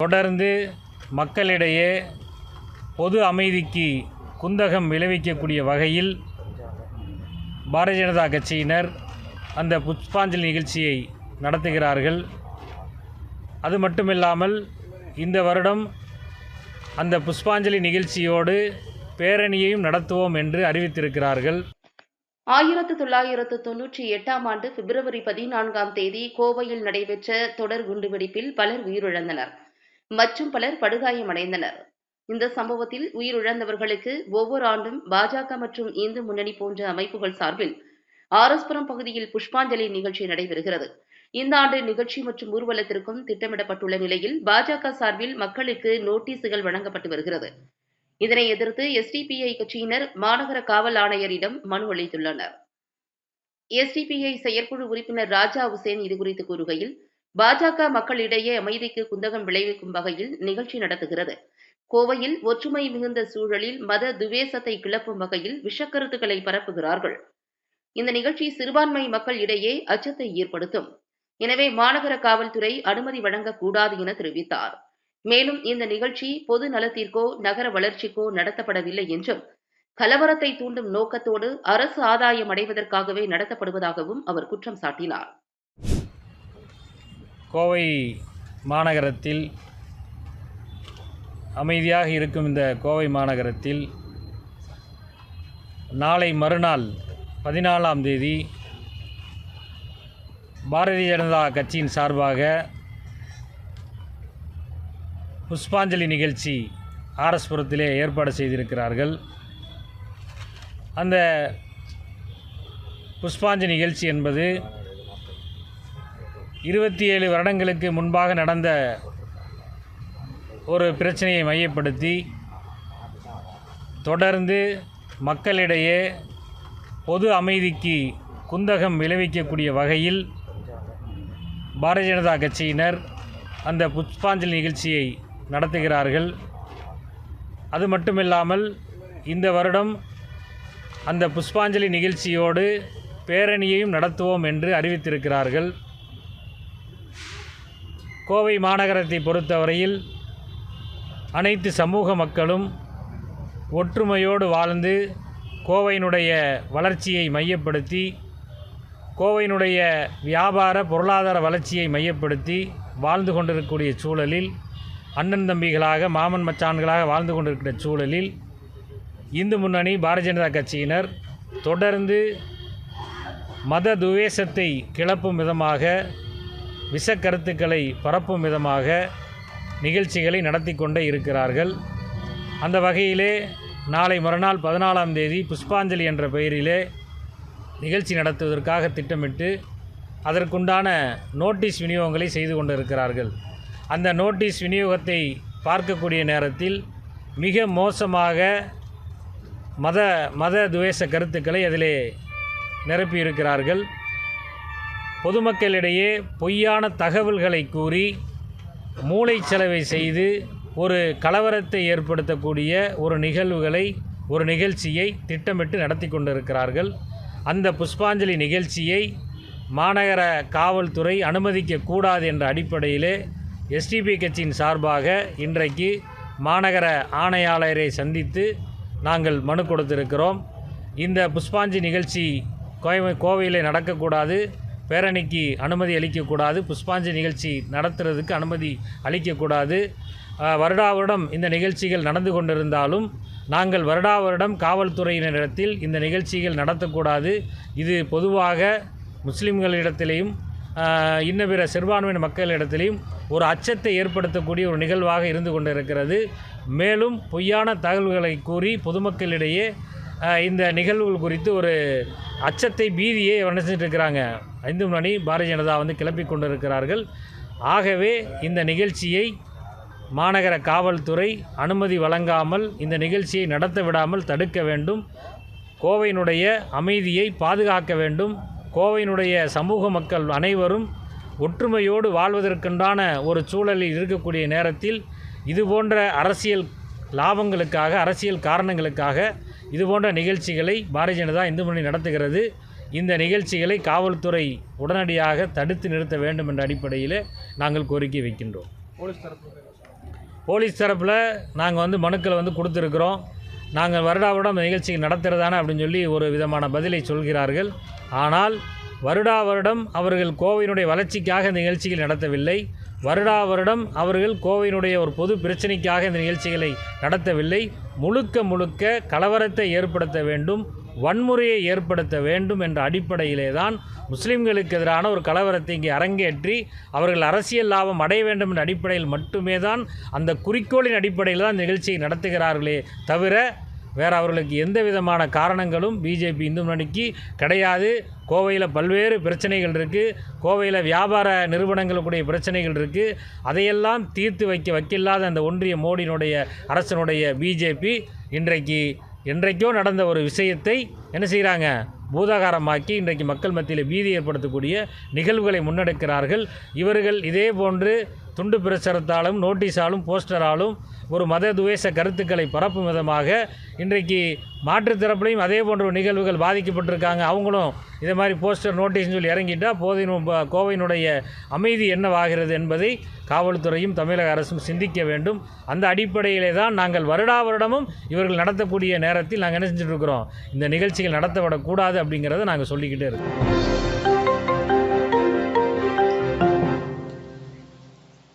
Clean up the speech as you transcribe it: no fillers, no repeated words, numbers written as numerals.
தொடர்ந்து மக்களிடையே பொது அமைதிக்கு குந்தகம் விளைவிக்கக்கூடிய வகையில் பாரதிய ஜனதா கட்சியினர் அந்த புஷ்பாஞ்சலி நிகழ்ச்சியை நடத்துகிறார்கள். அது மட்டுமில்லாமல் இந்த வருடம் அந்த புஷ்பாஞ்சலி நிகழ்ச்சியோடு பேரணியையும் நடத்துவோம் என்று அறிவித்திருக்கிறார்கள். 1998ஆம் ஆண்டு பிப்ரவரி 14ஆம் தேதி கோவையில் நடைபெற்ற தொடர் குண்டுவெடிப்பில் பலர் உயிரிழந்தனர் மற்றும் பலர் படுகாயமடைந்தனர். இந்த சம்பவத்தில் உயிரிழந்தவர்களுக்கு ஒவ்வொரு ஆண்டும் பாஜக மற்றும் இந்து முன்னணி போன்ற அமைப்புகள் சார்பில் ஆர்எஸ்புரம் பகுதியில் புஷ்பாஞ்சலி நிகழ்ச்சி நடைபெறுகிறது. இந்த ஆண்டு நிகழ்ச்சி மற்றும் ஊர்வலத்திற்கும் திட்டமிடப்பட்டுள்ள நிலையில் பாஜக சார்பில் மக்களுக்கு நோட்டீசுகள் வழங்கப்பட்டு வருகிறது. இதனை எதிர்த்து எஸ்டிபிஐ கட்சியினர் மாநகர காவல் ஆணையரிடம் மனு அளித்துள்ளனர். எஸ்டிபிஐ செயற்குழு உறுப்பினர் ராஜா உசேன் இதுகுறித்து கூறுகையில், பாஜக மக்களிடையே அமைதிக்கு குந்தகம் விளைவிக்கும் வகையில் நிகழ்ச்சி நடத்துகிறது. கோவையில் ஒற்றுமை மிகுந்த சூழலில் மத துவேஷத்தை கிளப்பும் வகையில் விஷக்கருத்துக்களை பரப்புகிறார்கள். இந்த நிகழ்ச்சி சிறுபான்மை மக்கள் இடையே அச்சத்தை ஏற்படுத்தும். எனவே மாநகர காவல்துறை அனுமதி வழங்கக்கூடாது என தெரிவித்தார். மேலும் இந்த நிகழ்ச்சி பொது நலத்திற்கோ நகர வளர்ச்சிக்கோ நடத்தப்படவில்லை என்றும் கலவரத்தை தூண்டும் நோக்கத்தோடு அரசு ஆதாயம் அடைவதற்காகவே நடத்தப்படுவதாகவும் அவர் குற்றம் சாட்டினார். கோவை மாநகரத்தில் அமைதியாக இருக்கும் இந்த கோவை மாநகரத்தில் நாளை மறுநாள் 14ஆம் தேதி பாரதிய ஜனதா கட்சியின் சார்பாக புஷ்பாஞ்சலி நிகழ்ச்சி ஆர்எஸ்புரத்திலே ஏற்பாடு செய்திருக்கிறார்கள். அந்த புஷ்பாஞ்சலி நிகழ்ச்சி என்பது 27 வருடங்களுக்கு முன்பாக நடந்த ஒரு பிரச்சனையை மையப்படுத்தி தொடர்ந்து மக்களிடையே பொது அமைதிக்கு குந்தகம் விளைவிக்கக்கூடிய வகையில் பாரதிய ஜனதா கட்சியினர் அந்த புஷ்பாஞ்சலி நிகழ்ச்சியை நடத்துகிறார்கள். அது மட்டுமில்லாமல் இந்த வருடம் அந்த புஷ்பாஞ்சலி நிகழ்ச்சியோடு பேரணியையும் நடத்துவோம் என்று அறிவித்திருக்கிறார்கள். கோவை மாநகரத்தை பொறுத்தவரையில் அனைத்து சமூக மக்களும் ஒற்றுமையோடு வாழ்ந்து கோவையினுடைய வளர்ச்சியை மையப்படுத்தி கோவையினுடைய வியாபார பொருளாதார வளர்ச்சியை மையப்படுத்தி வாழ்ந்து கொண்டிருக்கக்கூடிய சூழலில் அண்ணன் தம்பிகளாக மாமன் மச்சான்களாக வாழ்ந்து கொண்டிருக்கிற சூழலில் இந்து முன்னணி பாரதிய ஜனதா கட்சியினர் தொடர்ந்து மத துவேஷத்தை கிளப்பும் விதமாக விஷக்கருத்துக்களை பரப்பும் விதமாக நிகழ்ச்சிகளை நடத்தி கொண்டே இருக்கிறார்கள். அந்த வகையிலே நாளை மறுநாள் 14ஆம் தேதி புஷ்பாஞ்சலி என்ற பெயரிலே நிகழ்ச்சி நடத்துவதற்காக திட்டமிட்டு அதற்குண்டான நோட்டீஸ் விநியோகங்களை செய்து கொண்டிருக்கிறார்கள். அந்த நோட்டீஸ் விநியோகத்தை பார்க்கக்கூடிய நேரத்தில் மிக மோசமாக மத துவேஷ கருத்துக்களை அதிலே நிரப்பியிருக்கிறார்கள். பொதுமக்களிடையே பொய்யான தகவல்களை கூறி மூளைச்சலவை செய்து ஒரு கலவரத்தை ஏற்படுத்தக்கூடிய ஒரு நிகழ்ச்சியை திட்டமிட்டு நடத்தி கொண்டிருக்கிறார்கள். அந்த புஷ்பாஞ்சலி நிகழ்ச்சியை மாநகர காவல்துறை அனுமதிக்கக்கூடாது என்ற அடிப்படையிலே எஸ்டிபி கட்சியின் சார்பாக இன்றைக்கு மாநகர ஆணையாளரை சந்தித்து நாங்கள் மனு கொடுத்திருக்கிறோம். இந்த புஷ்பாஞ்சலி நிகழ்ச்சி கோவையில் நடக்கக்கூடாது, பேரணிக்கு அனுமதி அளிக்கக்கூடாது, புஷ்பாஞ்சலி நிகழ்ச்சி நடத்துறதுக்கு அனுமதி அளிக்கக்கூடாது. வருடாவருடம் இந்த நிகழ்ச்சிகள் நடந்து கொண்டிருந்தாலும் நாங்கள் வருடாவருடம் காவல்துறையினரிடத்தில் இந்த நிகழ்ச்சிகள் நடத்தக்கூடாது. இது பொதுவாக முஸ்லிம்களிடத்திலேயும் இன்ன பிற சிறுபான்மையின மக்களிடத்திலையும் ஒரு அச்சத்தை ஏற்படுத்தக்கூடிய ஒரு நிகழ்வாக இருந்து கொண்டிருக்கிறது. மேலும் பொய்யான தகவல்களை கூறி பொதுமக்களிடையே இந்த நிகழ்வுகள் குறித்து ஒரு அச்சத்தை பீதியை வளர்த்துட்டு இருக்கிறாங்க. இந்து முன்னணி பாரதிய ஜனதா கிளப்பி கொண்டிருக்கிறார்கள். ஆகவே இந்த நிகழ்ச்சியை மாநகர காவல்துறை அனுமதி வழங்காமல் இந்த நிகழ்ச்சியை நடத்த விடாமல் தடுக்க வேண்டும். கோவையினுடைய அமைதியை பாதுகாக்க வேண்டும். கோவையினுடைய சமூக மக்கள் அனைவரும் ஒற்றுமையோடு வாழ்வதற்குண்டான ஒரு சூழலில் இருக்கக்கூடிய நேரத்தில் இதுபோன்ற அரசியல் லாபங்களுக்காக அரசியல் காரணங்களுக்காக இதுபோன்ற நிகழ்ச்சிகளை பாரதிய ஜனதா இந்து முன்னணி நடத்துகிறது. இந்த நிகழ்ச்சிகளை காவல்துறை உடனடியாக தடுத்து நிறுத்த வேண்டும் என்ற அடிப்படையில் நாங்கள் கோரிக்கை வைக்கின்றோம். போலீஸ் தரப்பில் நாங்கள் மனுக்களை கொடுத்துருக்குறோம். நாங்கள் வருடா வருடம் அந்த நிகழ்ச்சியை நடத்துகிறதானே அப்படின்னு சொல்லி ஒரு விதமான பதிலை சொல்கிறார்கள். ஆனால் வருடா வருடம் அவர்கள் கோவையினுடைய வளர்ச்சிக்காக இந்த நிகழ்ச்சிகள் நடத்தவில்லை. வருடா வருடம் அவர்கள் கோவையினுடைய ஒரு பொது பிரச்சனைக்காக இந்த நிகழ்ச்சிகளை நடத்தவில்லை. முழுக்க முழுக்க கலவரத்தை ஏற்படுத்த வேண்டும், வன்முறையை ஏற்படுத்த வேண்டும் என்ற அடிப்படையிலே தான் முஸ்லிம்களுக்கு எதிரான ஒரு கலவரத்தை இங்கே அரங்கேற்றி அவர்கள் அரசியல் லாபம் அடைய வேண்டும் என்ற அடிப்படையில் மட்டுமே தான், அந்த குறிக்கோளின் அடிப்படையில் தான் நிகழ்ச்சியை நடத்துகிறார்களே தவிர வேறு அவர்களுக்கு எந்த விதமான காரணங்களும் பிஜேபி இந்து முன்னணிக்கு கிடையாது. கோவையில் பல்வேறு பிரச்சனைகள் இருக்குது. கோவையில் வியாபார நிறுவனங்களுக்குடைய பிரச்சனைகள் இருக்குது. அதையெல்லாம் தீர்த்து வைக்கலாத அந்த ஒன்றிய மோடியினுடைய அரசனுடைய பிஜேபி என்றைக்கோ நடந்த ஒரு விஷயத்தை என்ன செய்கிறாங்க, பூதாகாரமாக்கி இன்றைக்கு மக்கள் மத்தியில் பீதி ஏற்படுத்தக்கூடிய நிகழ்வுகளை முன்னெடுக்கிறார்கள். இவர்கள் இதே போன்று துண்டு பிரசுரத்தாலும் நோட்டீஸாலும் போஸ்டராலும் ஒரு மத துவேஷ கருத்துக்களை பரப்பும் விதமாக இன்றைக்கு மாற்றுத்தரப்புலையும் அதே போன்ற நிகழ்வுகள் பாதிக்கப்பட்டிருக்காங்க. அவங்களும் இதே மாதிரி போஸ்டர் நோட்டீஸ்னு சொல்லி இறங்கிட்டால் கோவையினுடைய அமைதி என்னவாகிறது என்பதை காவல்துறையும் தமிழக அரசும் சிந்திக்க வேண்டும். அந்த அடிப்படையிலே தான் நாங்கள் வருடா வருடமும் இவர்கள் நடத்தக்கூடிய நேரத்தில் நாங்கள் என்ன செஞ்சுட்டு இருக்கிறோம், இந்த நிகழ்ச்சிகள் நடத்தப்படக்கூடாது அப்படிங்கிறத நாங்கள் சொல்லிக்கிட்டே இருக்கோம்.